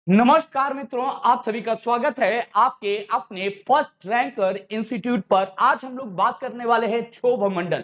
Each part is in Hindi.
नमस्कार मित्रों, आप सभी का स्वागत है आपके अपने फर्स्ट रैंकर इंस्टीट्यूट पर। आज हम लोग बात करने वाले हैं क्षोभ मंडल।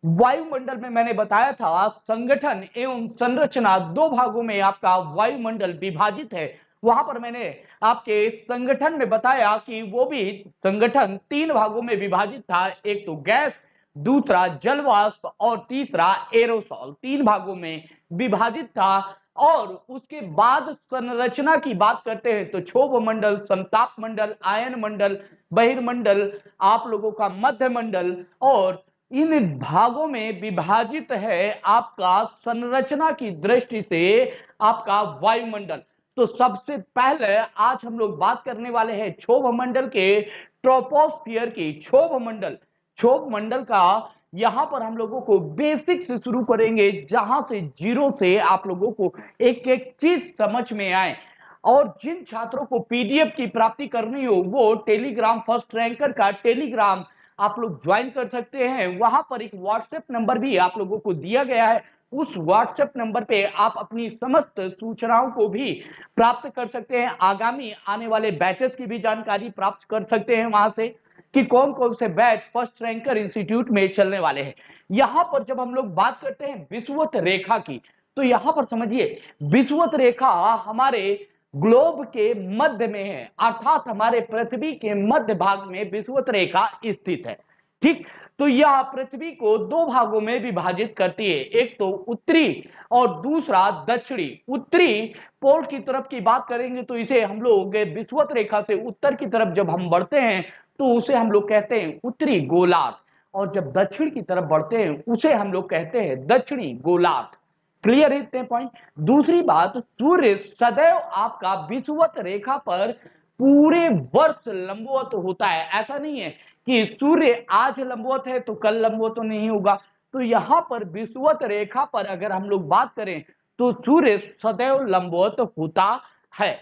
वायुमंडल में मैंने बताया था संगठन एवं संरचना दो भागों में आपका वायुमंडल विभाजित है। वहां पर मैंने आपके संगठन में बताया कि वो भी संगठन तीन भागों में विभाजित था। एक तो गैस, दूसरा जल वाष्प और तीसरा एरोसॉल, तीन भागों में विभाजित था। और उसके बाद संरचना की बात करते हैं तो क्षोभ मंडल, संताप मंडल, आयन मंडल, बहिर्मंडल, आप लोगों का मध्य मंडल, और इन भागों में विभाजित है आपका संरचना की दृष्टि से आपका वायुमंडल। तो सबसे पहले आज हम लोग बात करने वाले हैं क्षोभ मंडल के ट्रोपोस्फियर की। क्षोभ मंडल का यहां पर हम लोगों को बेसिक से शुरू करेंगे, जहां से जीरो से आप लोगों को एक एक चीज समझ में आए। और जिन छात्रों को पीडीएफ की प्राप्ति करनी हो वो टेलीग्राम फर्स्ट रैंकर का टेलीग्राम आप लोग ज्वाइन कर सकते हैं। वहां पर एक व्हाट्सएप नंबर भी आप लोगों को दिया गया है। उस व्हाट्सएप नंबर पे आप अपनी समस्त सूचनाओं को भी प्राप्त कर सकते हैं। आगामी आने वाले बैचेस की भी जानकारी प्राप्त कर सकते हैं वहां से कि कौन कौन से बैच फर्स्ट रैंकर इंस्टीट्यूट में चलने वाले हैं। यहां पर जब हम लोग बात करते हैं विषुवत रेखा की, तो यहां पर समझिए विषुवत रेखा हमारे ग्लोब के मध्य में है, अर्थात हमारे पृथ्वी के मध्य भाग में विषुवत रेखा स्थित है। ठीक, तो यह पृथ्वी को दो भागों में विभाजित करती है, एक तो उत्तरी और दूसरा दक्षिणी। उत्तरी पोल की तरफ की बात करेंगे तो इसे हम लोग विषुवत रेखा से उत्तर की तरफ जब हम बढ़ते हैं तो उसे हम लोग कहते हैं उत्तरी गोलार्ध, और जब दक्षिण की तरफ बढ़ते हैं उसे हम लोग कहते हैं दक्षिणी गोलार्ध। क्लियर है इतने पॉइंट। दूसरी बात, सूर्य सदैव आपका विषुवत रेखा पर पूरे वर्ष लंबवत होता है। ऐसा नहीं है कि सूर्य आज लंबवत है तो कल लंबवत तो नहीं होगा। तो यहां पर विषुवत रेखा पर अगर हम लोग बात करें तो सूर्य सदैव लंबवत होता है।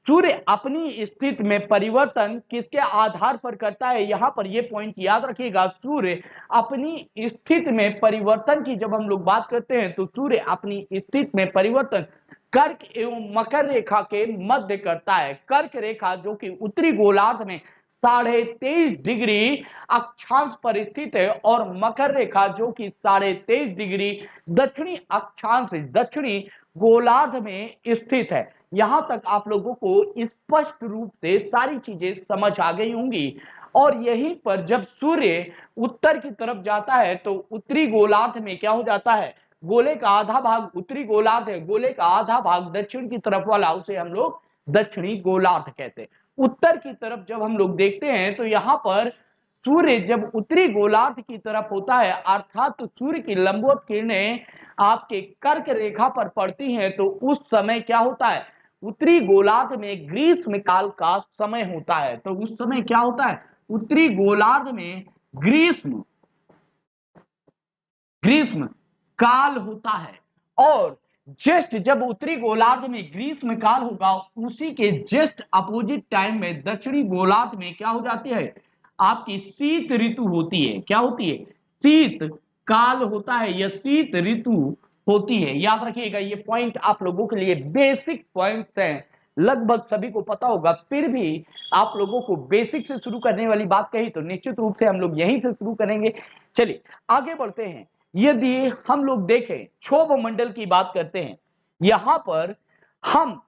सूर्य अपनी स्थिति में परिवर्तन किसके आधार पर करता है, यहां पर यह पॉइंट याद रखिएगा। सूर्य अपनी स्थिति में परिवर्तन की जब हम लोग बात करते हैं तो सूर्य अपनी स्थिति में परिवर्तन कर्क एवं मकर रेखा के मध्य करता है। कर्क रेखा जो कि उत्तरी गोलार्ध में 23.5 डिग्री अक्षांश पर स्थित है, और मकर रेखा जो कि 23.5 डिग्री दक्षिणी अक्षांश दक्षिणी गोलार्ध में स्थित है। यहां तक आप लोगों को स्पष्ट रूप से सारी चीजें समझ आ गई होंगी। और यहीं पर जब सूर्य उत्तर की तरफ जाता है तो उत्तरी गोलार्ध में क्या हो जाता है, गोले का आधा भाग उत्तरी गोलार्ध है, गोले का आधा भाग दक्षिण की तरफ वाला उसे हम लोग दक्षिणी गोलार्ध कहते हैं। उत्तर की तरफ जब हम लोग देखते हैं तो यहां पर सूर्य जब उत्तरी गोलार्ध की तरफ होता है, अर्थात तो सूर्य की लंबवत किरणें आपके कर्क रेखा पर पड़ती हैं, तो उस समय क्या होता है, उत्तरी गोलार्ध में ग्रीष्म काल का समय होता है। तो उस समय क्या होता है, उत्तरी गोलार्ध में ग्रीष्म ग्रीष्म काल होता है। और जस्ट जब उत्तरी गोलार्ध में ग्रीष्म काल होगा, उसी के जस्ट अपोजिट टाइम में दक्षिणी गोलार्ध में क्या हो जाती है, आपकी शीत ऋतु होती है। क्या होती है, शीत काल होता है या शीत ऋतु होती है। याद रखिएगा, ये पॉइंट आप लोगों के लिए बेसिक पॉइंट्स हैं, लगभग सभी को पता होगा। फिर भी आप लोगों को बेसिक से शुरू करने वाली बात कही तो निश्चित रूप से हम लोग यहीं से शुरू करेंगे। चलिए आगे बढ़ते हैं। यदि हम लोग देखें क्षोभ मंडल की बात करते हैं, यहां पर हम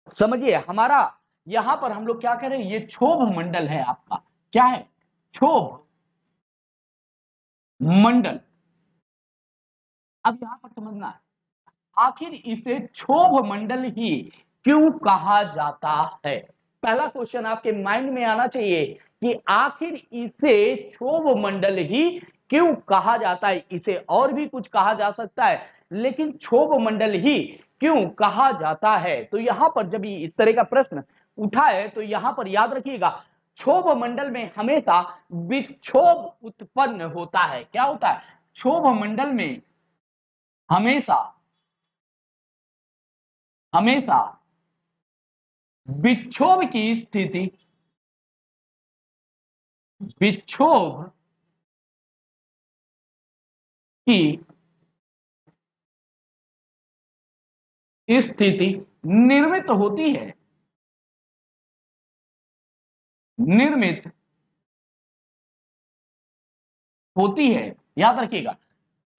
समझिए हमारा यहां पर हम लोग क्या करें, ये क्षोभ मंडल है आपका। क्या है, क्षोभ मंडल। अब यहां पर समझना है आखिर इसे क्षोभ मंडल ही क्यों कहा जाता है। पहला क्वेश्चन आपके माइंड में आना चाहिए कि आखिर इसे क्षोभ मंडल ही क्यों कहा जाता है। इसे और भी कुछ कहा जा सकता है, लेकिन क्षोभ मंडल ही क्यों कहा जाता है। तो यहां पर जब इस तरह का प्रश्न उठा है तो यहां पर याद रखिएगा, क्षोभ मंडल में हमेशा विक्षोभ उत्पन्न होता है। क्या होता है, क्षोभ मंडल में हमेशा हमेशा विक्षोभ की स्थिति विक्षोभ की स्थिति निर्मित होती है, निर्मित होती है। याद रखिएगा,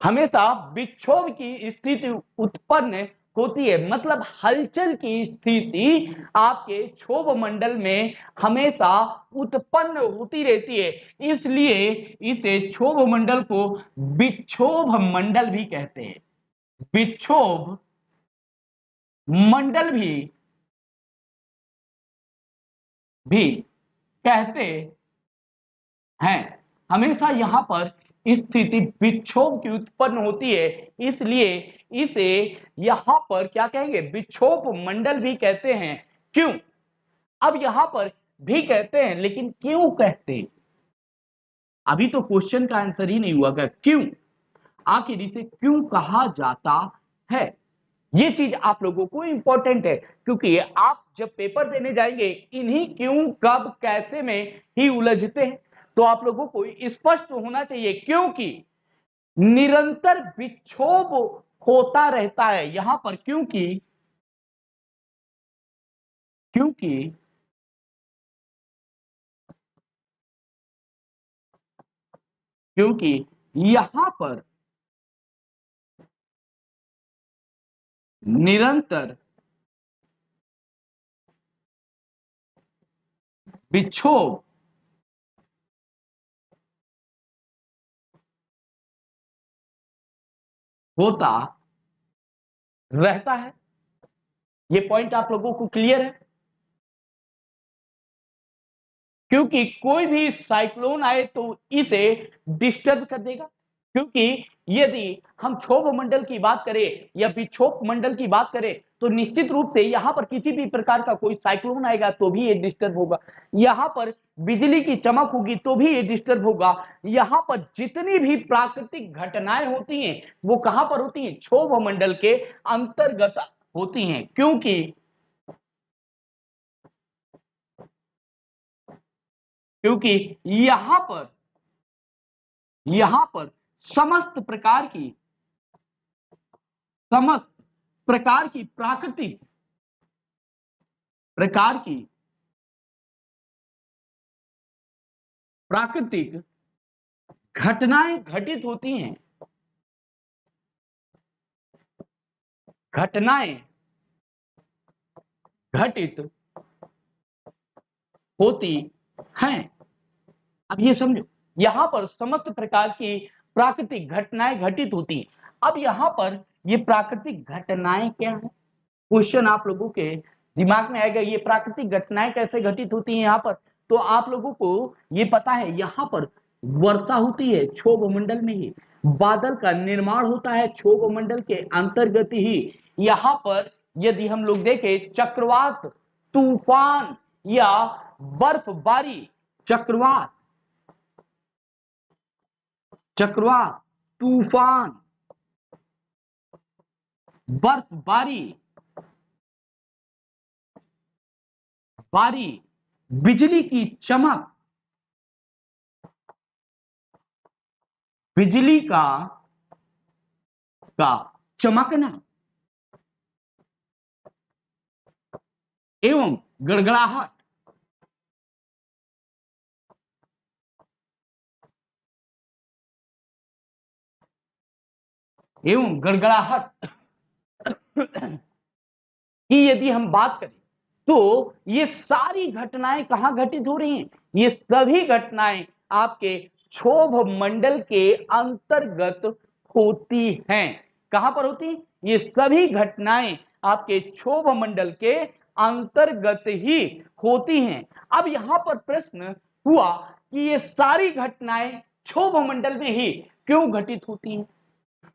हमेशा विक्षोभ की स्थिति उत्पन्न होती है, मतलब हलचल की स्थिति आपके क्षोभ मंडल में हमेशा उत्पन्न होती रहती है, इसलिए इसे क्षोभ मंडल को विक्षोभ मंडल भी कहते हैं। विक्षोभ मंडल भी कहते हैं। हमेशा यहां पर स्थिति विक्षोभ की उत्पन्न होती है, इसलिए इसे यहां पर क्या कहेंगे, विक्षोभ मंडल भी कहते हैं। क्यों? अब यहां पर भी कहते हैं, लेकिन क्यों कहते हैं? अभी तो क्वेश्चन का आंसर ही नहीं हुआ कि क्यों, आखिर इसे क्यों कहा जाता है। ये चीज आप लोगों को इंपॉर्टेंट है, क्योंकि आप जब पेपर देने जाएंगे इन्हीं क्यों कब कैसे में ही उलझते हैं, तो आप लोगों को स्पष्ट होना चाहिए, क्योंकि निरंतर विक्षोभ होता रहता है यहां पर। क्योंकि क्योंकि क्योंकि यहां पर निरंतर विक्षोभ होता रहता है। ये पॉइंट आप लोगों को क्लियर है? क्योंकि कोई भी साइक्लोन आए तो इसे डिस्टर्ब कर देगा। क्योंकि यदि हम क्षोभ मंडल की बात करें या विक्षोभ मंडल की बात करें, तो निश्चित रूप से यहां पर किसी भी प्रकार का कोई साइक्लोन आएगा तो भी ये डिस्टर्ब होगा, यहां पर बिजली की चमक होगी तो भी ये डिस्टर्ब होगा। यहां पर जितनी भी प्राकृतिक घटनाएं होती हैं वो कहां पर होती हैं, क्षोभ मंडल के अंतर्गत होती हैं। क्योंकि यहां पर समस्त प्रकार की समस्त प्रकार की प्रकार की प्राकृतिक घटनाएं घटित होती हैं, घटनाएं घटित होती हैं। अब ये समझो, यहां पर समस्त प्रकार की प्राकृतिक घटनाएं घटित होती हैं। अब यहां पर ये प्राकृतिक घटनाएं क्या है, क्वेश्चन आप लोगों के दिमाग में आएगा, ये प्राकृतिक घटनाएं कैसे घटित होती हैं यहां पर। तो आप लोगों को ये पता है, यहां पर वर्षा होती है क्षोभ मंडल में ही, बादल का निर्माण होता है क्षोभ मंडल के अंतर्गत ही। यहां पर यदि हम लोग देखें चक्रवात, तूफान या बर्फबारी, चक्रवात चक्रवात तूफान, बर्फबारी, बारी, बिजली की चमक, बिजली का चमकना एवं गड़गड़ाहट, एवं गड़गड़ाहट की यदि हम बात करें, तो ये सारी घटनाएं कहां घटित हो रही हैं, ये सभी घटनाएं आपके क्षोभ मंडल के अंतर्गत होती हैं। कहां पर होती हैं? ये सभी घटनाएं आपके क्षोभ मंडल के अंतर्गत ही होती हैं। अब यहां पर प्रश्न हुआ कि ये सारी घटनाएं क्षोभ मंडल में ही क्यों घटित होती हैं।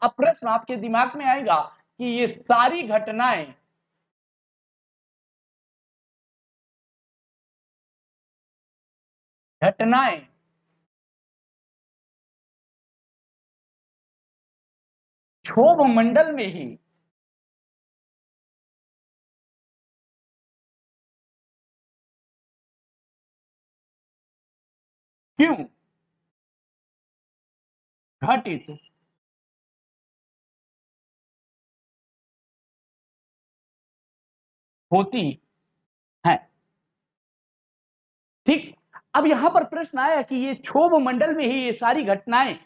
अब प्रश्न आपके दिमाग में आएगा कि ये सारी घटनाएं क्षोभ मंडल में ही क्यों घटित होती हैं। ठीक। अब यहां पर प्रश्न आया कि ये क्षोभ मंडल में ही ये सारी घटनाएं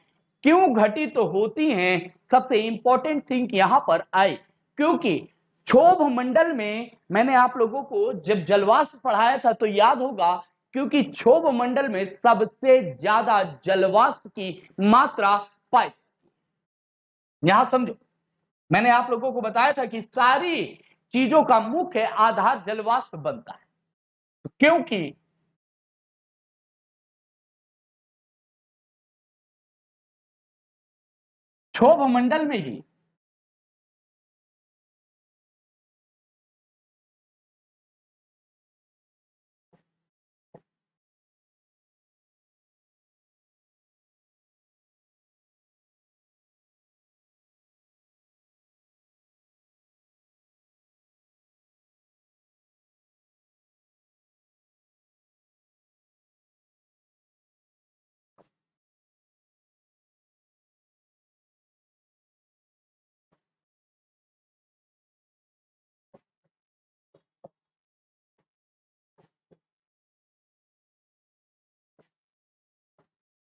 क्यों घटित तो होती हैं। सबसे इंपॉर्टेंट थिंग यहां पर आई, क्योंकि क्षोभ मंडल में मैंने आप लोगों को जब जलवाष्प पढ़ाया था तो याद होगा, क्योंकि क्षोभ मंडल में सबसे ज्यादा जलवाष्प की मात्रा पाई। यहां समझो, मैंने आप लोगों को बताया था कि सारी चीजों का मुख्य आधार जलवाष्प बनता है, क्योंकि क्षोभ मंडल में ही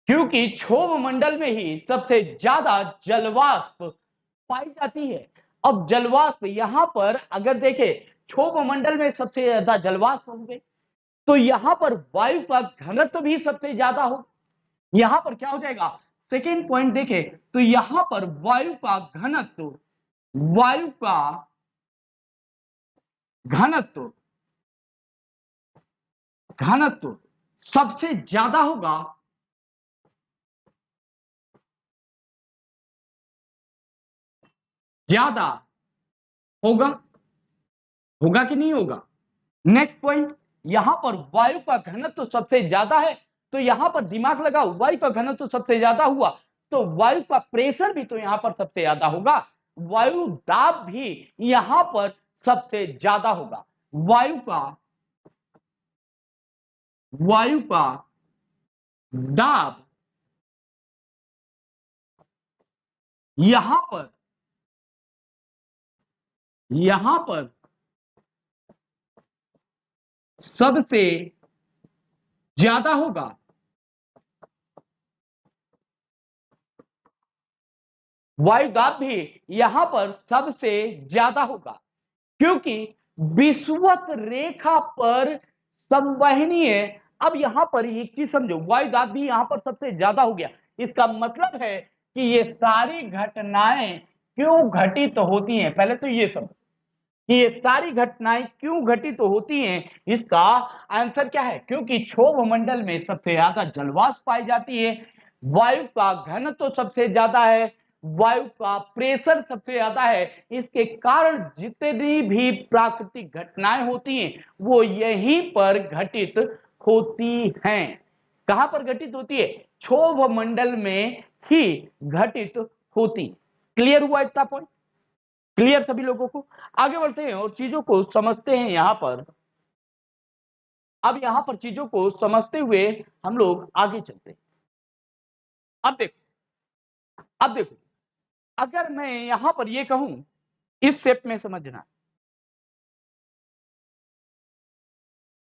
क्योंकि क्षोभ मंडल में ही सबसे ज्यादा जलवाष्प पाई जाती है। अब जलवाष्प यहां पर अगर देखें, क्षोभ मंडल में सबसे ज्यादा जलवाष्प होंगे तो यहां पर वायु का घनत्व भी सबसे ज्यादा हो। यहां पर क्या हो जाएगा, सेकेंड पॉइंट देखें तो यहां पर वायु का घनत्व घनत्व सबसे ज्यादा होगा। ज्यादा होगा, होगा कि नहीं होगा। नेक्स्ट पॉइंट, यहां पर वायु का घनत्व सबसे ज्यादा है तो यहां पर दिमाग लगाओ, वायु का घनत्व सबसे ज्यादा हुआ तो वायु का प्रेशर भी तो यहां पर सबसे ज्यादा होगा, वायु दाब भी यहां पर सबसे ज्यादा होगा। वायु का दाब यहां पर सबसे ज्यादा होगा। वायु दाब भी यहां पर सबसे ज्यादा होगा, क्योंकि विषुवत रेखा पर संवहनीय। अब यहां पर एक चीज समझो, वायु दाब भी यहां पर सबसे ज्यादा हो गया, इसका मतलब है कि ये सारी घटनाएं क्यों घटित होती हैं। पहले तो ये समझो कि ये सारी घटनाएं क्यों घटित होती हैं, इसका आंसर क्या है, क्योंकि क्षोभ मंडल में सबसे ज्यादा जलवाष्प पाई जाती है, वायु का घनत्व तो सबसे ज्यादा है, वायु का प्रेशर सबसे ज्यादा है। इसके कारण जितनी भी प्राकृतिक घटनाएं होती हैं वो यहीं पर घटित होती हैं। कहां पर घटित होती है, क्षोभ मंडल में ही घटित होती। क्लियर हुआ इतना पॉइंट, क्लियर सभी लोगों को। आगे बढ़ते हैं और चीजों को समझते हैं यहां पर। अब यहां पर चीजों को समझते हुए हम लोग आगे चलते हैं। अब देखो अगर मैं यहां पर ये कहूं, इस शेप में समझना,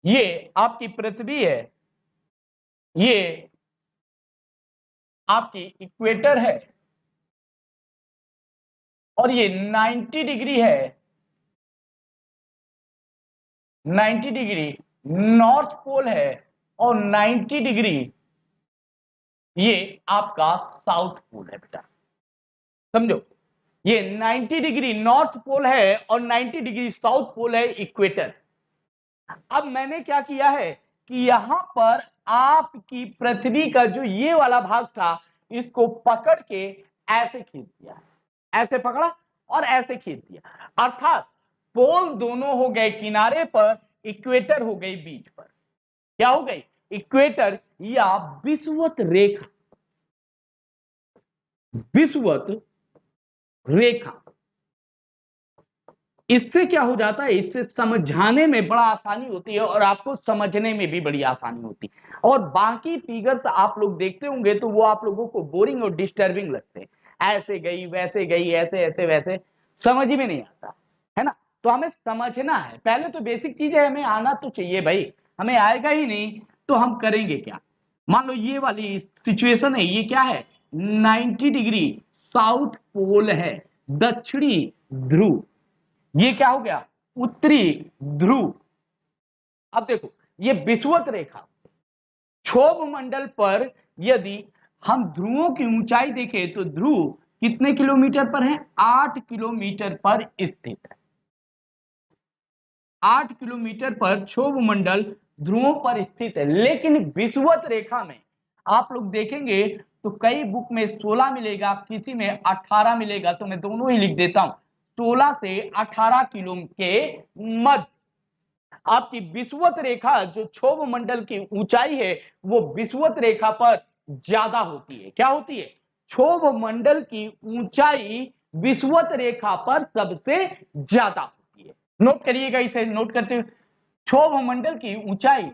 ये आपकी पृथ्वी है, ये आपकी इक्वेटर है और ये 90 डिग्री है, 90 डिग्री नॉर्थ पोल है और 90 डिग्री ये आपका साउथ पोल है बेटा। समझो, ये 90 डिग्री नॉर्थ पोल है और 90 डिग्री साउथ पोल है, इक्वेटर। अब मैंने क्या किया है कि यहां पर आपकी पृथ्वी का जो ये वाला भाग था इसको पकड़ के ऐसे खींच दिया, ऐसे पकड़ा और ऐसे खींच दिया, अर्थात पोल दोनों हो गए किनारे पर, इक्वेटर हो गई बीच पर। क्या हो गई, इक्वेटर या विषुवत रेखा। इससे क्या हो जाता है, इससे समझाने में बड़ा आसानी होती है और आपको समझने में भी बड़ी आसानी होती है। और बाकी फिगर्स आप लोग देखते होंगे तो वो आप लोगों को बोरिंग और डिस्टर्बिंग लगते हैं, ऐसे गई वैसे गई, ऐसे ऐसे वैसे, समझ में नहीं आता है ना। तो हमें समझना है, पहले तो बेसिक चीजें हमें आना तो चाहिए भाई, हमें आएगा ही नहीं तो हम करेंगे क्या। मान लो ये वाली सिचुएशन है, ये क्या है 90 डिग्री साउथ पोल है, दक्षिणी ध्रुव, ये क्या हो गया उत्तरी ध्रुव। अब देखो ये विषुवत रेखा, क्षोभ मंडल पर यदि हम ध्रुवों की ऊंचाई देखें तो ध्रुव कितने किलोमीटर पर है, 8 किलोमीटर पर स्थित है। 8 किलोमीटर पर क्षोभ मंडल ध्रुवों पर स्थित है। लेकिन विषुवत रेखा में आप लोग देखेंगे तो कई बुक में 16 मिलेगा, किसी में 18 मिलेगा, तो मैं दोनों ही लिख देता हूं, 16 से 18 किलो के मध्य आपकी विषुवत रेखा जो क्षोभ मंडल की ऊंचाई है वो विषुवत रेखा पर ज्यादा होती है। क्या होती है, क्षोभ मंडल की ऊंचाई विषुवत रेखा पर सबसे ज्यादा होती है। नोट करिएगा, इसे नोट करते हुए, क्षोभ मंडल की ऊंचाई,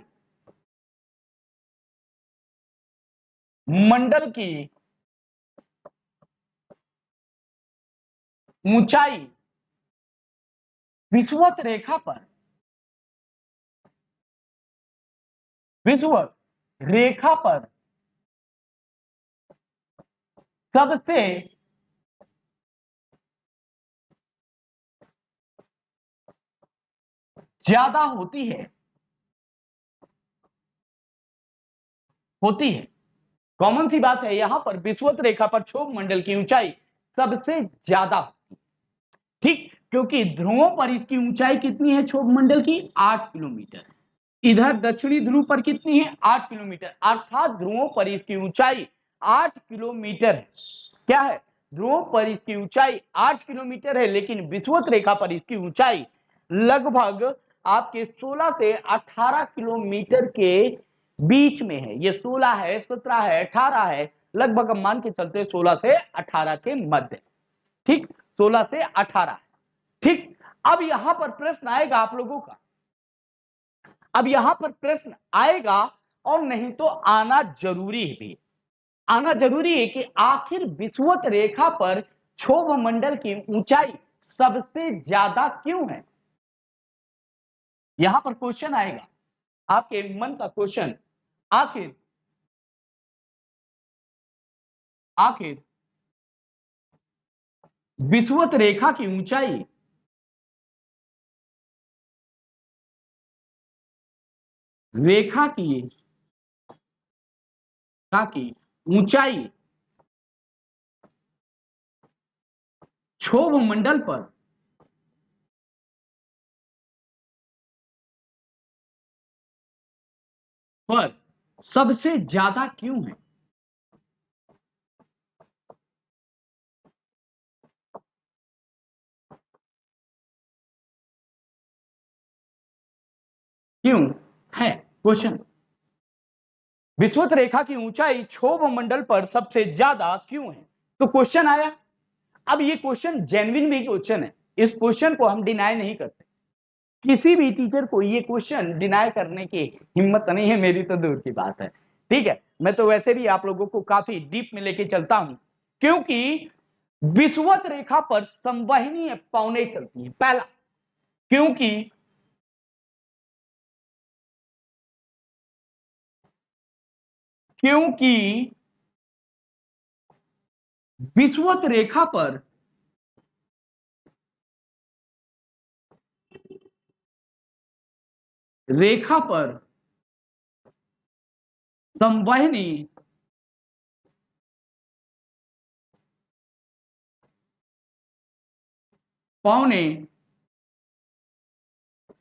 मंडल की ऊंचाई विषुवत रेखा पर, विषुवत रेखा पर सबसे ज्यादा होती है, होती है। कॉमन सी बात है, यहां पर विषुवत रेखा पर क्षोभ मंडल की ऊंचाई सबसे ज्यादा होती है, ठीक, क्योंकि ध्रुवों पर इसकी ऊंचाई कितनी है क्षोभ मंडल की, 8 किलोमीटर। इधर दक्षिणी ध्रुव पर कितनी है, 8 किलोमीटर, अर्थात ध्रुवों पर इसकी ऊंचाई 8 किलोमीटर है। क्या है, ध्रुवों पर इसकी ऊंचाई 8 किलोमीटर है, लेकिन विषुवत रेखा पर इसकी ऊंचाई लगभग आपके 16 से 18 किलोमीटर के बीच में है। ये 16 है, 17 है, 18 है, लगभग हम मान के चलते 16 से 18 के मध्य, ठीक, 16 से 18, ठीक। अब यहां पर प्रश्न आएगा आप लोगों का, अब यहां पर प्रश्न आएगा और नहीं तो आना जरूरी भी, आना जरूरी है कि आखिर विषुवत रेखा पर क्षोभ मंडल की ऊंचाई सबसे ज्यादा क्यों है। यहां पर क्वेश्चन आएगा, आपके मन का क्वेश्चन, आखिर आखिर विषुवत रेखा की ऊंचाई, रेखा की ऊंचाई क्षोभ मंडल पर सबसे ज्यादा क्यों है। क्यों है क्वेश्चन, विषुवत रेखा की ऊंचाई क्षोभ मंडल पर सबसे ज्यादा क्यों है, तो क्वेश्चन आया। अब ये क्वेश्चन जेन्युइन भी क्वेश्चन है, इस क्वेश्चन को हम डिनाई नहीं करते, किसी भी टीचर को ये क्वेश्चन डिनाई करने की हिम्मत नहीं है, मेरी तो दूर की बात है, ठीक है। मैं तो वैसे भी आप लोगों को काफी डीप में लेके चलता हूं, क्योंकि विषुवत रेखा पर संवहनीय पवनें चलती है, पहला, क्योंकि क्योंकि विषुवत रेखा पर संवहनी पवनें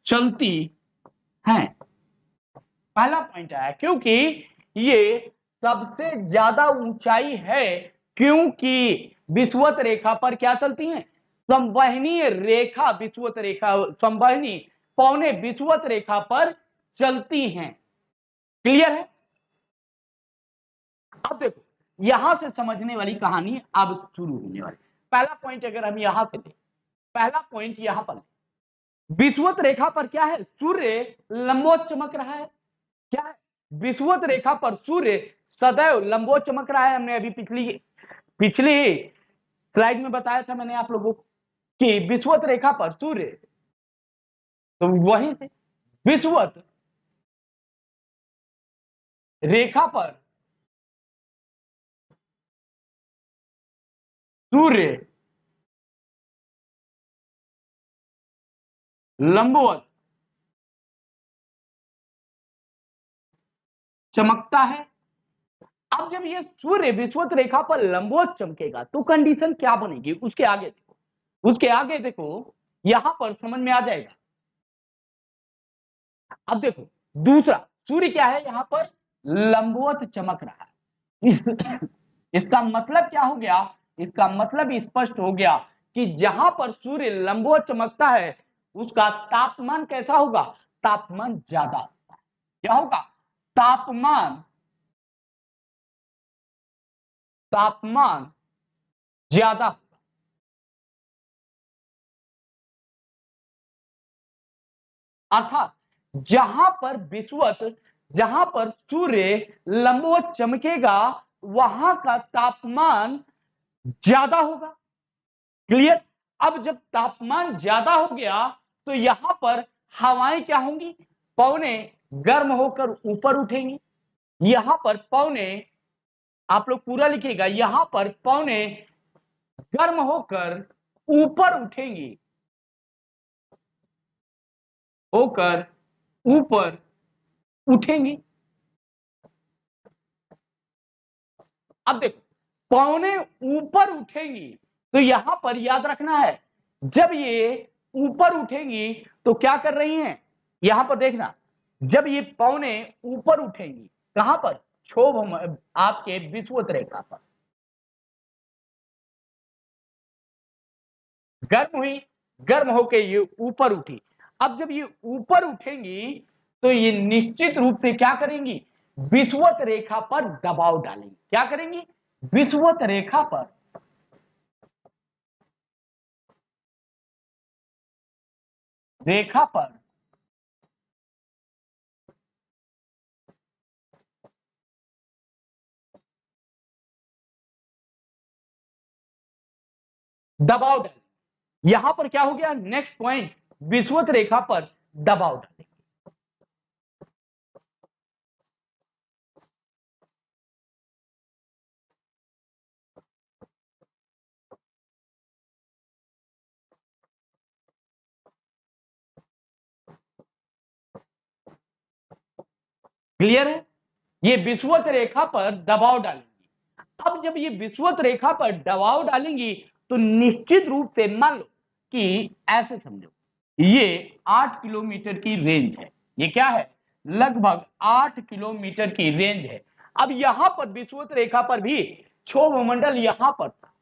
चलती हैं, पहला पॉइंट आया, क्योंकि ये सबसे ज्यादा ऊंचाई है, क्योंकि विषुवत रेखा पर क्या चलती हैं, संवहनीय रेखा, विषुवत रेखा, संवहनी पवनें विषुवत रेखा पर चलती हैं। क्लियर है। अब देखो यहां से समझने वाली कहानी अब शुरू होने वाली। पहला पॉइंट अगर हम यहां से लें, पहला पॉइंट यहां पर, विषुवत रेखा पर क्या है, सूर्य लंबवत चमक रहा है। क्या है, विषुवत रेखा पर सूर्य सदैव लंबवत चमक रहा है। हमने अभी पिछली पिछली स्लाइड में बताया था मैंने आप लोगों को कि विषुवत रेखा पर सूर्य तो वहीं से विषुवत रेखा पर सूर्य लंबवत चमकता है। अब जब ये सूर्य विषुवत रेखा पर लंबवत चमकेगा तो कंडीशन क्या बनेगी, उसके आगे देखो, उसके आगे देखो, यहां पर समझ में आ जाएगा। अब देखो दूसरा, सूर्य क्या है, यहां पर लंबवत चमक रहा है। इसका मतलब क्या हो गया, इसका मतलब स्पष्ट हो गया कि जहां पर सूर्य लंबवत चमकता है उसका तापमान कैसा होगा, तापमान ज्यादा होगा। क्या होगा, तापमान, तापमान ज्यादा। अर्थात जहां पर विषुवत, जहां पर सूर्य लंबवत चमकेगा वहां का तापमान ज्यादा होगा। क्लियर। अब जब तापमान ज्यादा हो गया तो यहां पर हवाएं क्या होंगी, पवने गर्म होकर ऊपर उठेंगी। यहां पर पवने, आप लोग पूरा लिखिएगा, यहां पर पवने गर्म होकर ऊपर उठेंगी, होकर ऊपर उठेंगी। अब देखो पौने ऊपर उठेंगी तो यहां पर याद रखना है, जब ये ऊपर उठेंगी तो क्या कर रही हैं, यहां पर देखना, जब ये पौने ऊपर उठेंगी कहां पर, क्षोभ आपके विषुवत रेखा पर, गर्म हुई, गर्म होके ये ऊपर उठी। अब जब ये ऊपर उठेंगी तो ये निश्चित रूप से क्या करेंगी, विषुवत रेखा पर दबाव डालेंगी। क्या करेंगी, विषुवत रेखा पर, रेखा पर दबाव डालेंगे। यहां पर क्या हो गया, नेक्स्ट पॉइंट, विषुवत रेखा पर दबाव डालेंगे। क्लियर है, ये विषुवत रेखा पर दबाव डालेंगी। अब जब ये विषुवत रेखा पर दबाव डालेंगी तो निश्चित रूप से मान लो कि ऐसे समझो, ये 8 किलोमीटर की रेंज है, ये क्या है, लगभग 8 किलोमीटर की रेंज है। अब यहां पर विषुवत रेखा पर भी क्षोभ मंडल यहां पर था।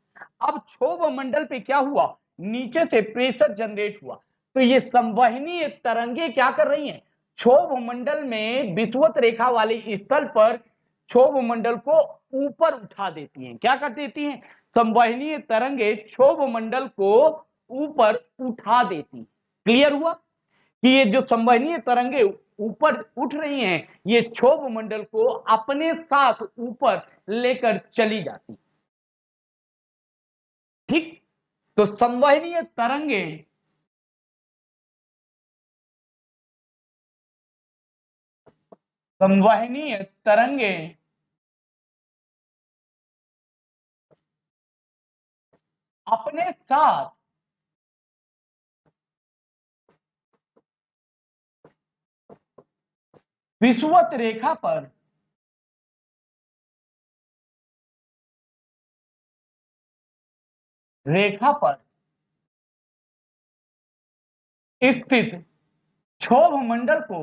अब क्षोभ मंडल पे क्या हुआ, नीचे से प्रेशर जनरेट हुआ तो ये संवहनीय तरंगे क्या कर रही हैं, क्षोभ मंडल में विषुवत रेखा वाले स्थल पर क्षोभ मंडल को ऊपर उठा देती हैं। क्या कर देती हैं, संवहनीय तरंगे क्षोभ मंडल को ऊपर उठा देती। क्लियर हुआ कि ये जो संवहनीय तरंगे ऊपर उठ रही हैं ये क्षोभ मंडल को अपने साथ ऊपर लेकर चली जाती। ठीक, तो संवहनीय तरंगे, संवहनीय तरंगे अपने साथ विषुवत रेखा पर रेखा पर स्थित क्षोभ मंडल को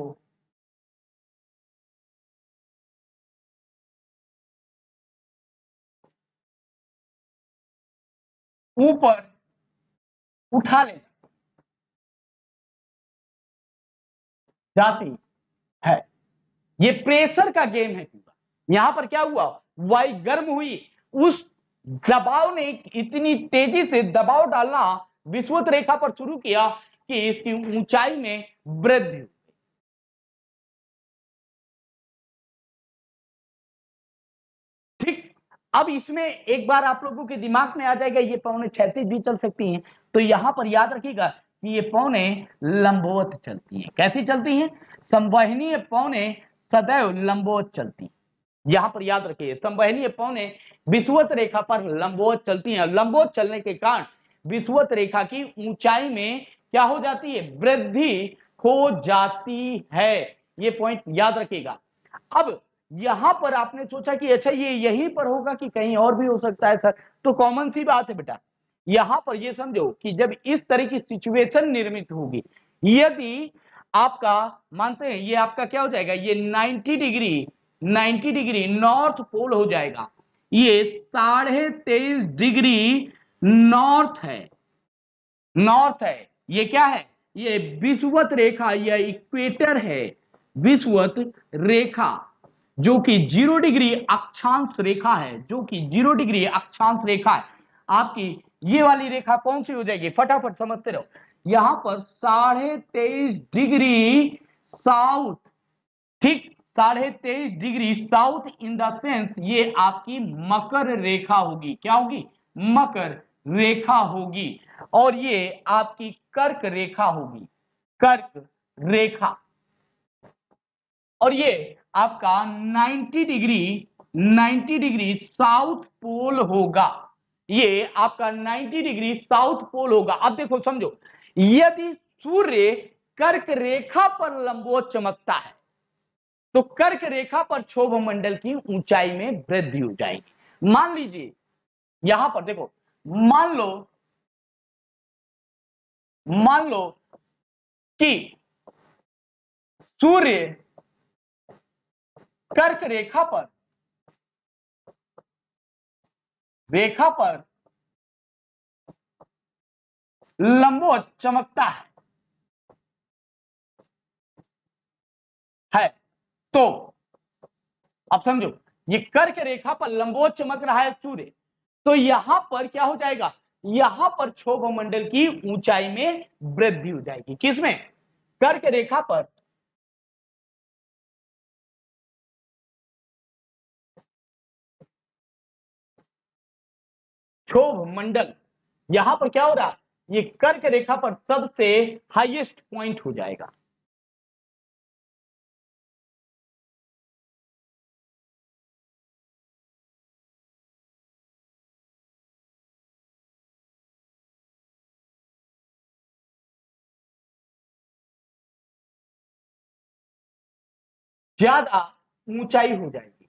ऊपर उठा ले जाती है। ये प्रेशर का गेम है पूरा। यहां पर क्या हुआ, वायु गर्म हुई, उस दबाव ने इतनी तेजी से दबाव डालना विषुवत रेखा पर शुरू किया कि इसकी ऊंचाई में वृद्धि। ठीक, अब इसमें एक बार आप लोगों के दिमाग में आ जाएगा ये पौने क्षैतिज भी चल सकती हैं, तो यहां पर याद रखिएगा कि ये पौने लंबवत चलती हैं। कैसी चलती हैं? संवहनीय पौने सदैव लंबवत चलती हैं। यहां पर याद रखिए, संवहनीय पौने विषुवत रेखा पर लंबवत चलती हैं। लंबवत चलने के कारण विषुवत रेखा की ऊंचाई में क्या हो जाती है? वृद्धि हो जाती है। ये पॉइंट याद रखिएगा। अब यहां पर आपने सोचा कि अच्छा ये यहीं पर होगा कि कहीं और भी हो सकता है सर, तो कॉमन सी बात है बेटा। यहां पर ये समझो कि जब इस तरह की सिचुएशन निर्मित होगी, यदि आपका मानते हैं ये आपका क्या हो जाएगा, ये 90 डिग्री नॉर्थ पोल हो जाएगा, ये 23.5 डिग्री नॉर्थ है। ये क्या है? ये विषुवत रेखा या इक्वेटर है, विषुवत रेखा जो कि 0 डिग्री अक्षांश रेखा है, जो कि 0 डिग्री अक्षांश रेखा है। आपकी ये वाली रेखा कौन सी हो जाएगी? फटाफट समझते रहो। यहां पर 23.5 डिग्री साउथ, ठीक 23.5 degree south in the sense ये आपकी मकर रेखा होगी। क्या होगी? मकर रेखा होगी। और ये आपकी कर्क रेखा होगी, कर्क रेखा। और ये आपका 90 डिग्री साउथ पोल होगा। ये आपका 90 डिग्री साउथ पोल होगा। अब देखो समझो, यदि सूर्य कर्क रेखा पर लंबवत चमकता है तो कर्क रेखा पर क्षोभ मंडल की ऊंचाई में वृद्धि हो जाएगी। मान लीजिए यहां पर देखो, मान लो कि सूर्य कर्क रेखा पर लंबवत चमकता है तो अब समझो, ये कर्क रेखा पर लंबवत चमक रहा है सूर्य, तो यहां पर क्या हो जाएगा? यहां पर क्षोभ मंडल की ऊंचाई में वृद्धि हो जाएगी। किसमें? कर्क रेखा पर क्षोभ मंडल, यहां पर क्या हो रहा है? ये कर्क रेखा पर सबसे हाईएस्ट पॉइंट हो जाएगा। ज्यादा ऊंचाई हो जाएगी।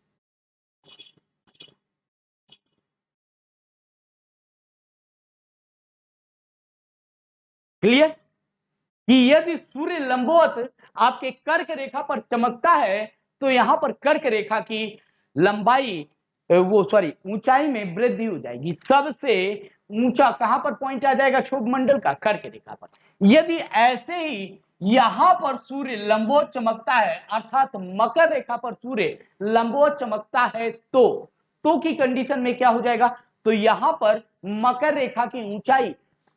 क्लियर? कि यदि सूर्य लंबवत आपके कर्क रेखा पर चमकता है तो यहां पर कर्क रेखा की लंबाई ऊंचाई में वृद्धि हो जाएगी। सबसे ऊंचा कहां पर पॉइंट आ जाएगा क्षोभ मंडल का? कर्क रेखा पर। यदि ऐसे ही यहां पर सूर्य लंबवत चमकता है, अर्थात मकर रेखा पर सूर्य लंबवत चमकता है तो की कंडीशन में क्या हो जाएगा? तो यहां पर मकर रेखा की ऊंचाई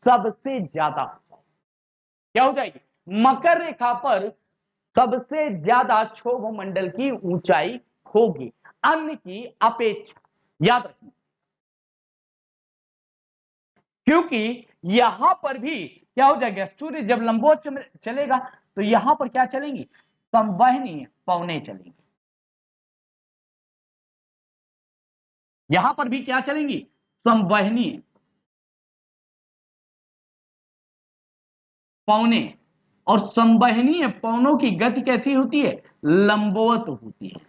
सबसे ज्यादा क्या हो जाएगी? मकर रेखा पर सबसे ज्यादा क्षोभ मंडल की ऊंचाई होगी अन्य की अपेक्षा। याद रखिए, क्योंकि यहां पर भी क्या हो जाएगा? सूर्य जब लंबवत चलेगा तो यहां पर क्या चलेंगी? संवहनीय पवनें चलेंगी। यहां पर भी क्या चलेंगी? संवहनीय पवनें। और संवहनीय पवनों की गति कैसी होती है? लंबवत होती है।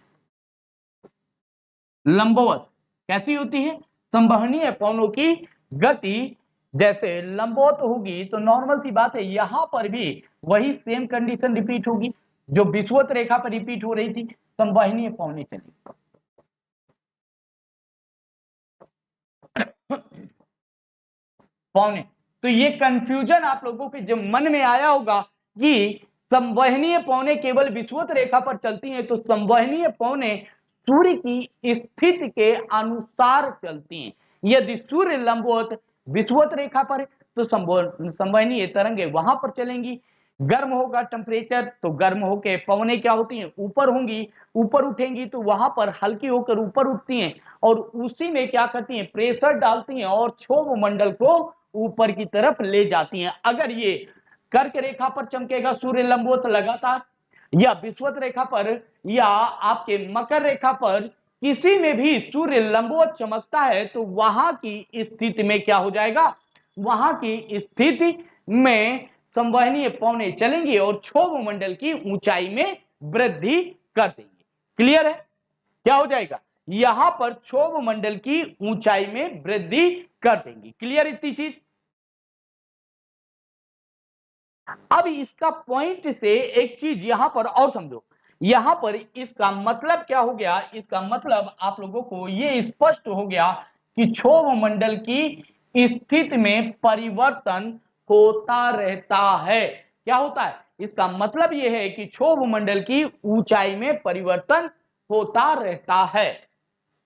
लंबवत कैसी होती है? संवहनीय पवनों की गति जैसे लंबवत होगी तो नॉर्मल सी बात है, यहां पर भी वही सेम कंडीशन रिपीट होगी जो विषुवत रेखा पर रिपीट हो रही थी। संवहनीय पवनें चली। पौने, तो ये कंफ्यूजन आप लोगों के जब मन में आया होगा कि संवहनीय पौने केवल विषुवत रेखा पर चलती हैं, तो संवहनीय पौने सूर्य की स्थिति के अनुसार चलती हैं। यदि सूर्य लंबवत विषुवत रेखा पर है तो संवहनीय तरंगे वहां पर चलेंगी। गर्म होगा टेम्परेचर तो गर्म होके पवनें क्या होती हैं? ऊपर होंगी, ऊपर उठेंगी तो वहां पर हल्की होकर ऊपर उठती हैं और उसी में क्या करती हैं? प्रेशर डालती हैं और क्षोभ मंडल को ऊपर की तरफ ले जाती हैं। अगर ये कर्क रेखा पर चमकेगा सूर्य लंबवत लगातार, या विषुवत रेखा पर, या आपके मकर रेखा पर किसी में भी सूर्य लंबवत चमकता है तो वहां की स्थिति में क्या हो जाएगा, वहां की स्थिति में संवहनीय पवनें चलेंगी और क्षोभ मंडल की ऊंचाई में वृद्धि कर देंगे। क्लियर है? क्या हो जाएगा, यहां पर क्षोभ मंडल की ऊंचाई में वृद्धि कर देंगी। क्लियर इतनी चीज? अब इसका पॉइंट से एक चीज यहां पर और समझो, यहां पर इसका मतलब क्या हो गया, इसका मतलब आप लोगों को यह स्पष्ट हो गया कि क्षोभ मंडल की स्थिति में परिवर्तन होता रहता है। क्या होता है? इसका मतलब यह है कि क्षोभ मंडल की ऊंचाई में परिवर्तन होता रहता है।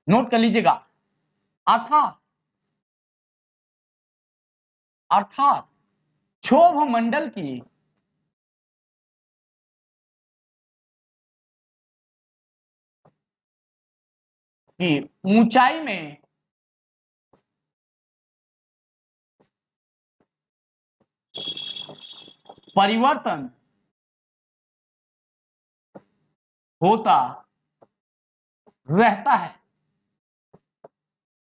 नोट कर लीजिएगा। अर्थात क्षोभ मंडल की ऊंचाई में परिवर्तन होता रहता है।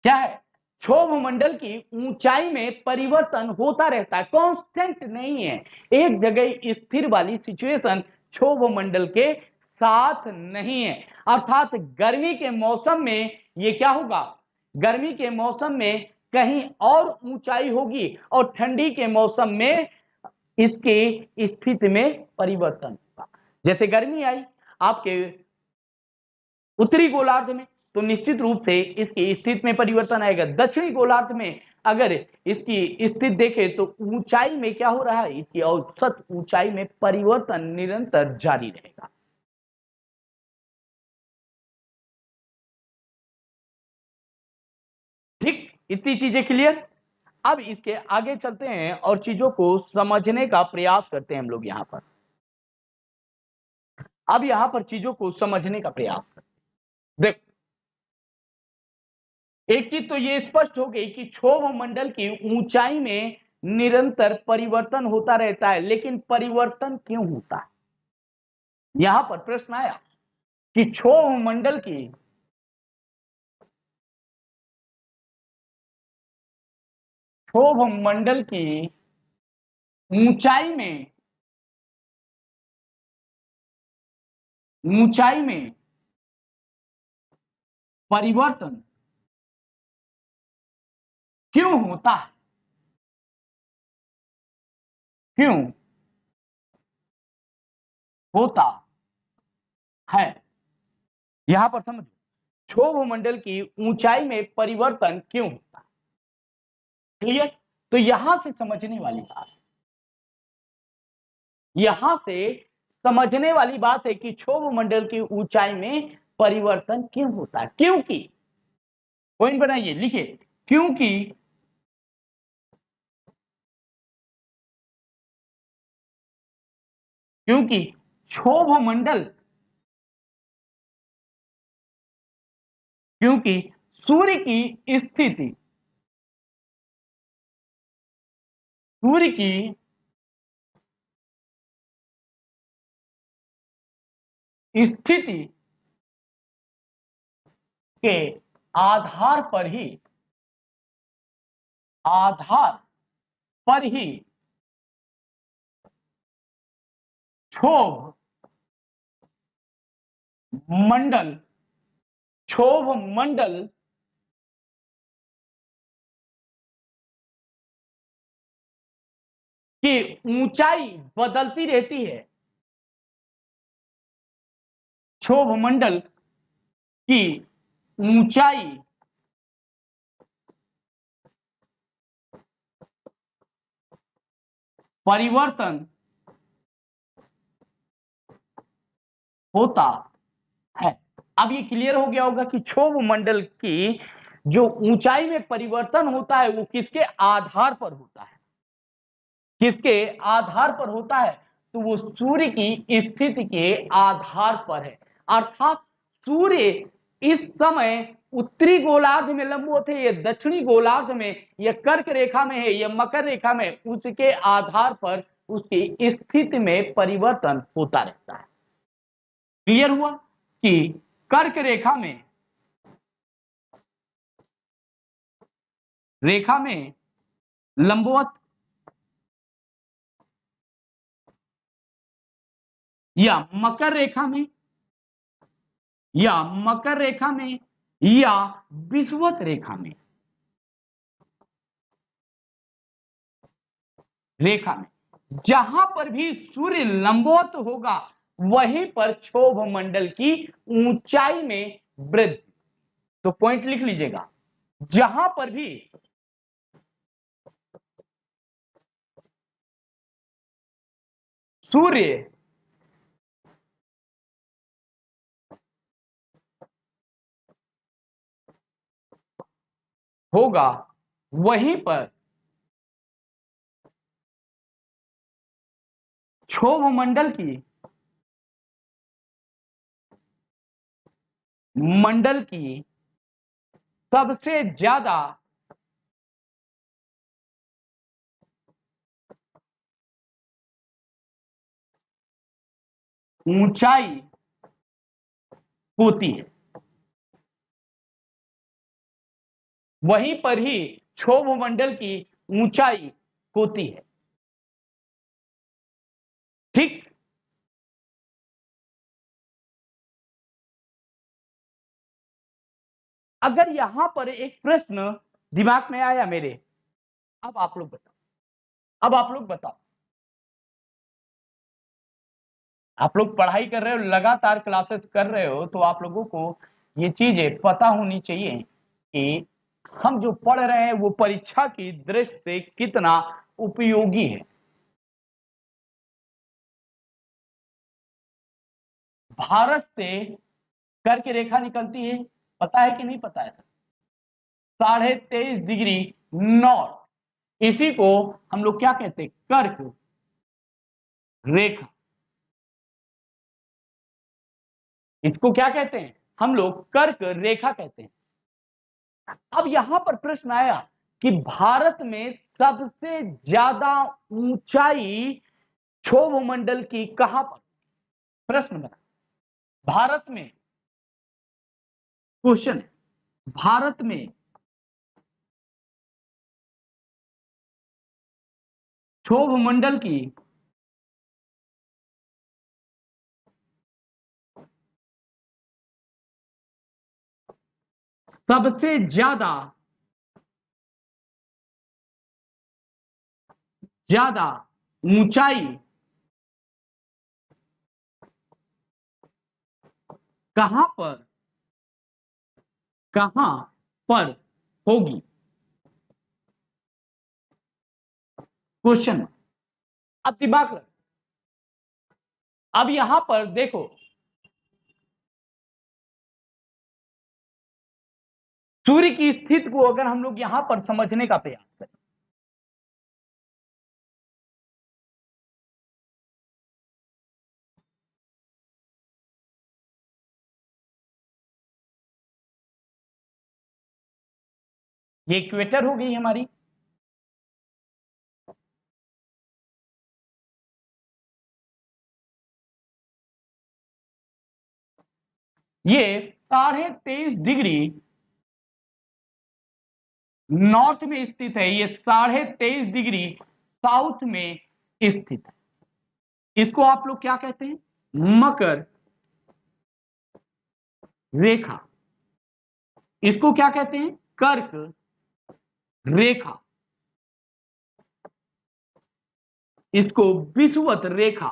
क्या है? क्षोभ मंडल की ऊंचाई में परिवर्तन होता रहता है, कांस्टेंट नहीं है, एक जगह स्थिर वाली सिचुएशन क्षोभ मंडल के साथ नहीं है। अर्थात गर्मी के मौसम में ये क्या होगा, गर्मी के मौसम में कहीं और ऊंचाई होगी और ठंडी के मौसम में इसकी स्थिति में परिवर्तन होगा। जैसे गर्मी आई आपके उत्तरी गोलार्ध में तो निश्चित रूप से इसकी स्थिति में परिवर्तन आएगा। दक्षिणी गोलार्ध में अगर इसकी स्थिति देखें तो ऊंचाई में क्या हो रहा है, इसकी औसत ऊंचाई में परिवर्तन निरंतर जारी रहेगा। ठीक, इतनी चीजें क्लियर? अब इसके आगे चलते हैं और चीजों को समझने का प्रयास करते हैं हम लोग यहां पर। अब यहां पर चीजों को समझने का प्रयास करते हैं। देखो, एक चीज तो ये स्पष्ट हो गई कि क्षोभ मंडल की ऊंचाई में निरंतर परिवर्तन होता रहता है, लेकिन परिवर्तन क्यों होता है? यहां पर प्रश्न आया कि क्षोभ मंडल की ऊंचाई में परिवर्तन क्यों होता है? क्यों होता है? यहां पर समझो, क्षोभ मंडल की ऊंचाई में परिवर्तन क्यों होता है। क्लियर? तो यहां से समझने वाली बात, यहां से समझने वाली बात है कि क्षोभ मंडल की ऊंचाई में परिवर्तन क्यों होता है। क्योंकि पॉइंट बनाइए, लिखिए, क्योंकि क्षोभ मंडल, क्योंकि सूर्य की स्थिति, सूर्य की स्थिति के आधार पर ही क्षोभ मंडल की ऊंचाई बदलती रहती है। क्षोभ मंडल की ऊंचाई परिवर्तन होता है। अब ये क्लियर हो गया होगा कि क्षोभ मंडल की जो ऊंचाई में परिवर्तन होता है वो किसके आधार पर होता है, किसके आधार पर होता है? तो वो सूर्य की स्थिति के आधार पर है। अर्थात सूर्य इस समय उत्तरी गोलार्ध में लंबवत है, या दक्षिणी गोलार्ध में, या कर्क रेखा में है, या मकर रेखा में, उसके आधार पर उसकी स्थिति में परिवर्तन होता रहता है। क्लियर हुआ कि कर्क रेखा में लंबवत या मकर रेखा में या विषुवत रेखा में जहां पर भी सूर्य लंबवत होगा वहीं पर क्षोभ मंडल की ऊंचाई में वृद्धि। तो पॉइंट लिख लीजिएगा, जहां पर भी सूर्य होगा वहीं पर क्षोभ मंडल की सबसे ज्यादा ऊंचाई होती है, वहीं पर ही क्षोभ मंडल की ऊंचाई होती है। ठीक, अगर यहां पर एक प्रश्न दिमाग में आया मेरे, अब आप लोग बताओ, आप लोग पढ़ाई कर रहे हो, लगातार क्लासेस कर रहे हो, तो आप लोगों को ये चीजें पता होनी चाहिए कि हम जो पढ़ रहे हैं वो परीक्षा की दृष्टि से कितना उपयोगी है। भारत से कर्क रेखा निकलती है, पता है कि नहीं पता है? 23.5 डिग्री नॉर्थ, इसी को हम लोग क्या कहते हैं? कर्क रेखा। इसको क्या कहते हैं? हम लोग कर्क रेखा कहते हैं। अब यहां पर प्रश्न आया कि भारत में सबसे ज्यादा ऊंचाई क्षोभ मंडल की कहां पर? प्रश्न बना, भारत में, क्वेश्चन है, भारत में क्षोभ मंडल की सबसे ज्यादा ऊंचाई कहां पर होगी? क्वेश्चन। अब दिमाग लग, अब यहां पर देखो, सूर्य की स्थिति को अगर हम लोग यहां पर समझने का प्रयास करें, ये इक्वेटर हो गई हमारी, ये 23.5 डिग्री नॉर्थ में स्थित है, ये 23.5 डिग्री साउथ में स्थित है। इसको आप लोग क्या कहते हैं? मकर रेखा। इसको क्या कहते हैं? कर्क रेखा। इसको विषुवत रेखा।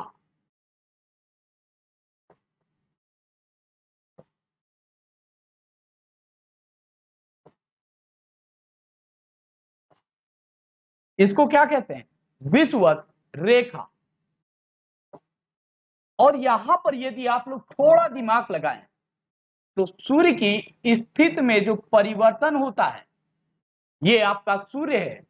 इसको क्या कहते हैं? विषुवत रेखा। और यहां पर यदि आप लोग थोड़ा दिमाग लगाएं तो सूर्य की स्थिति में जो परिवर्तन होता है, ये आपका सूर्य है,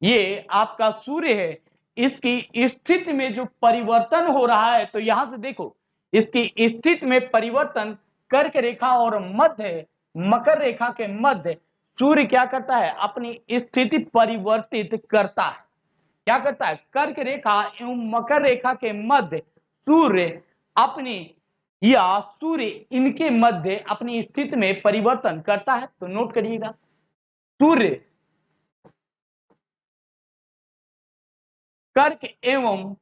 ये आपका सूर्य है, इसकी स्थिति में जो परिवर्तन हो रहा है, तो यहां से देखो, इसकी स्थिति में परिवर्तन कर्क रेखा और मध्य मकर रेखा के मध्य सूर्य क्या करता है, अपनी स्थिति परिवर्तित करता है। क्या करता है, कर्क रेखा एवं मकर रेखा के मध्य सूर्य अपनी या सूर्य इनके मध्य अपनी स्थिति में परिवर्तन करता है। तो नोट करिएगा, सूर्य कर्क एवं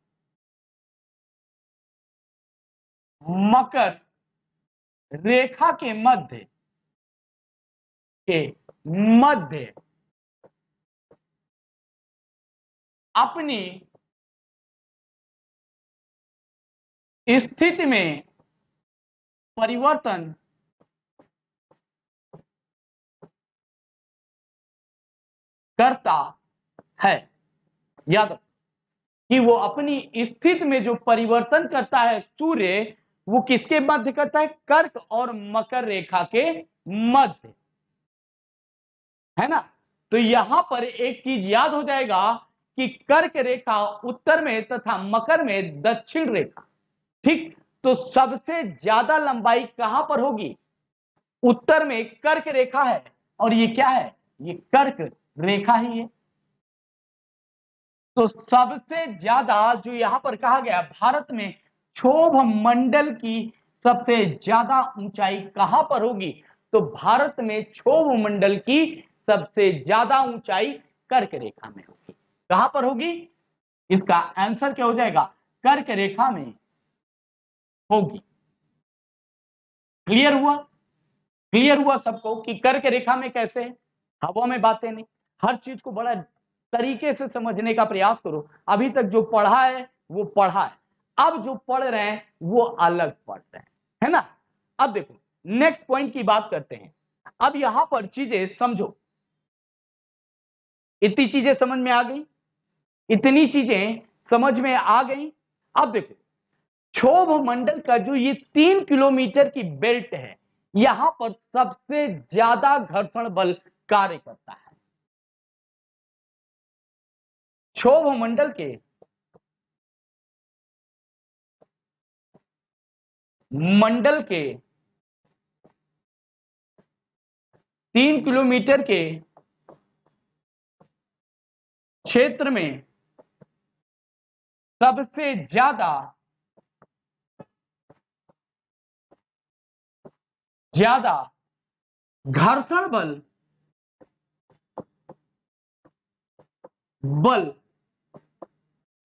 मकर रेखा के मध्य अपनी स्थिति में परिवर्तन करता है। याद कि वो अपनी स्थिति में जो परिवर्तन करता है सूर्य, वो किसके मध्य करता है, कर्क और मकर रेखा के मध्य, है ना। तो यहां पर एक चीज याद हो जाएगा कि कर्क रेखा उत्तर में तथा मकर में दक्षिण रेखा, ठीक। तो सबसे ज्यादा लंबाई कहां पर होगी, उत्तर में कर्क रेखा है, और ये क्या है, ये कर्क रेखा ही है। तो सबसे ज्यादा जो यहां पर कहा गया, भारत में क्षोभ मंडल की सबसे ज्यादा ऊंचाई कहां पर होगी, तो भारत में क्षोभ मंडल की सबसे ज्यादा ऊंचाई कर्क रेखा में होगी। कहां पर होगी, इसका आंसर क्या हो जाएगा, कर्क रेखा में होगी। क्लियर हुआ, क्लियर हुआ सबको कि कर्क रेखा में कैसे है, हवा में बातें नहीं, हर चीज को बड़ा तरीके से समझने का प्रयास करो। अभी तक जो पढ़ा है वो पढ़ा है, अब जो पढ़ रहे हैं वो अलग पढ़ रहे हैं, है ना। अब देखो नेक्स्ट पॉइंट की बात करते हैं। अब यहां पर चीजें समझो, इतनी चीजें समझ में आ गई, इतनी चीजें समझ में आ गई। अब देखो क्षोभ मंडल का जो ये 3 किलोमीटर की बेल्ट है, यहां पर सबसे ज्यादा घर्षण बल कार्य करता है। क्षोभ मंडल के मंडल के 3 किलोमीटर के क्षेत्र में सबसे ज्यादा घर्षण बल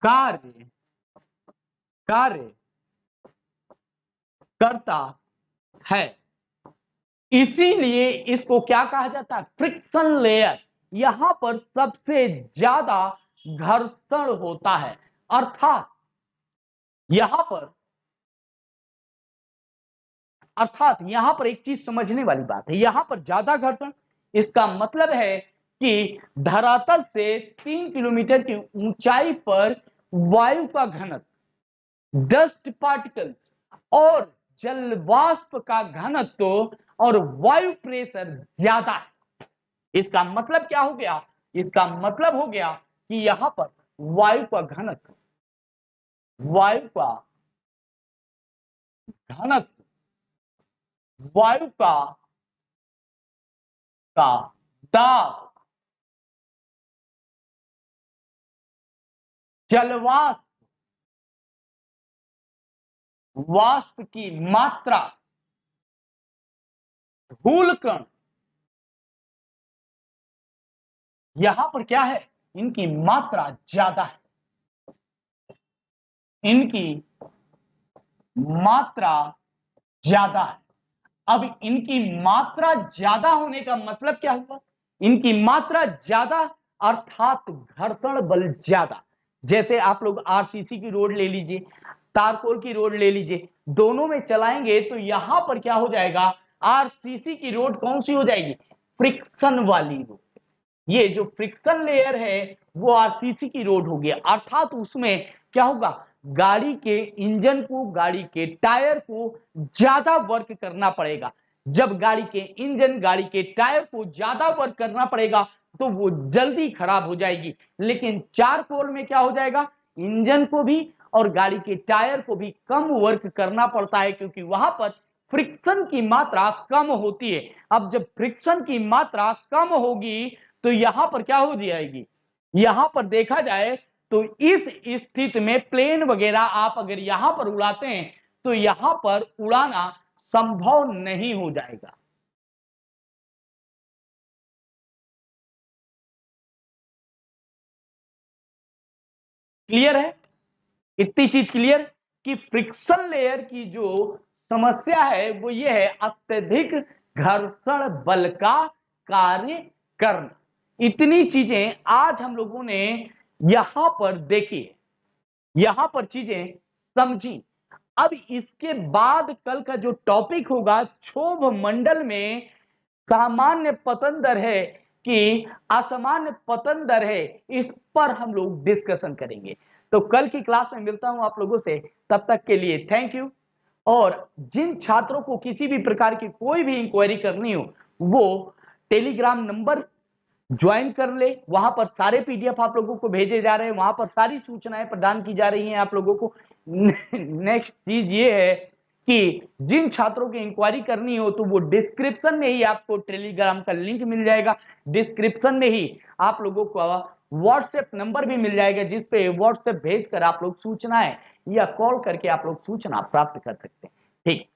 कार्य करता है, इसीलिए इसको क्या कहा जाता है, फ्रिक्शन लेयर। यहां पर सबसे ज्यादा घर्षण होता है, अर्थात यहां पर एक चीज समझने वाली बात है, यहां पर ज्यादा घर्षण, इसका मतलब है कि धरातल से 3 किलोमीटर की ऊंचाई पर वायु का घनत्व, डस्ट पार्टिकल्स और जल वाष्प का घनत्व और वायु प्रेशर ज्यादा है। इसका मतलब क्या हो गया, इसका मतलब हो गया कि यहां पर वायु का घनत्व वायु का दाब, जलवाष्प वाष्प की मात्रा, धूलकण, यहां पर क्या है, इनकी मात्रा ज्यादा है, इनकी मात्रा ज्यादा है। अब इनकी मात्रा ज्यादा होने का मतलब क्या हुआ, इनकी मात्रा ज्यादा अर्थात घर्षण बल ज्यादा। जैसे आप लोग आरसीसी की रोड ले लीजिए, तारकोल की रोड ले लीजिए, दोनों में चलाएंगे तो यहां पर क्या हो जाएगा, आरसीसी की रोड कौन सी हो जाएगी, फ्रिक्शन वाली रोड। ये जो फ्रिक्शन लेयर है वो आरसीसी की रोड होगी, अर्थात उसमें क्या होगा, गाड़ी के इंजन को, गाड़ी के टायर को ज्यादा वर्क करना पड़ेगा। जब गाड़ी के इंजन, गाड़ी के टायर को ज्यादा वर्क करना पड़ेगा तो वो जल्दी खराब हो जाएगी। लेकिन चारकोल में क्या हो जाएगा, इंजन को भी और गाड़ी के टायर को भी कम वर्क करना पड़ता है, क्योंकि वहां पर फ्रिक्शन की मात्रा कम होती है। अब जब फ्रिक्शन की मात्रा कम होगी तो यहां पर क्या हो जाएगी, यहां पर देखा जाए तो इस स्थिति में प्लेन वगैरह आप अगर यहां पर उड़ाते हैं तो यहां पर उड़ाना संभव नहीं हो जाएगा। क्लियर है? इतनी चीज क्लियर कि फ्रिक्शन लेयर की जो समस्या है वो ये है अत्यधिक घर्षण बल का कार्य करना। इतनी चीजें आज हम लोगों ने यहां पर देखी, यहां पर चीजें समझी। अब इसके बाद कल का जो टॉपिक होगा क्षोभ मंडल में सामान्य पतन दर है कि असामान्य पतन दर है, इस पर हम लोग डिस्कशन करेंगे। तो कल की क्लास में मिलता हूं आप लोगों से, तब तक के लिए थैंक यू। और जिन छात्रों को किसी भी प्रकार की कोई भी इंक्वायरी करनी हो वो टेलीग्राम नंबर ज्वाइन कर ले, वहां पर सारे पीडीएफ आप लोगों को भेजे जा रहे हैं, वहां पर सारी सूचनाएं प्रदान की जा रही हैं आप लोगों को। नेक्स्ट चीज ये है कि जिन छात्रों की इंक्वायरी करनी हो तो वो डिस्क्रिप्शन में ही आपको टेलीग्राम का लिंक मिल जाएगा, डिस्क्रिप्शन में ही आप लोगों को व्हाट्सएप नंबर भी मिल जाएगा जिसपे व्हाट्सएप भेजकर आप लोग सूचनाएं या कॉल करके आप लोग सूचना प्राप्त कर सकते हैं। ठीक।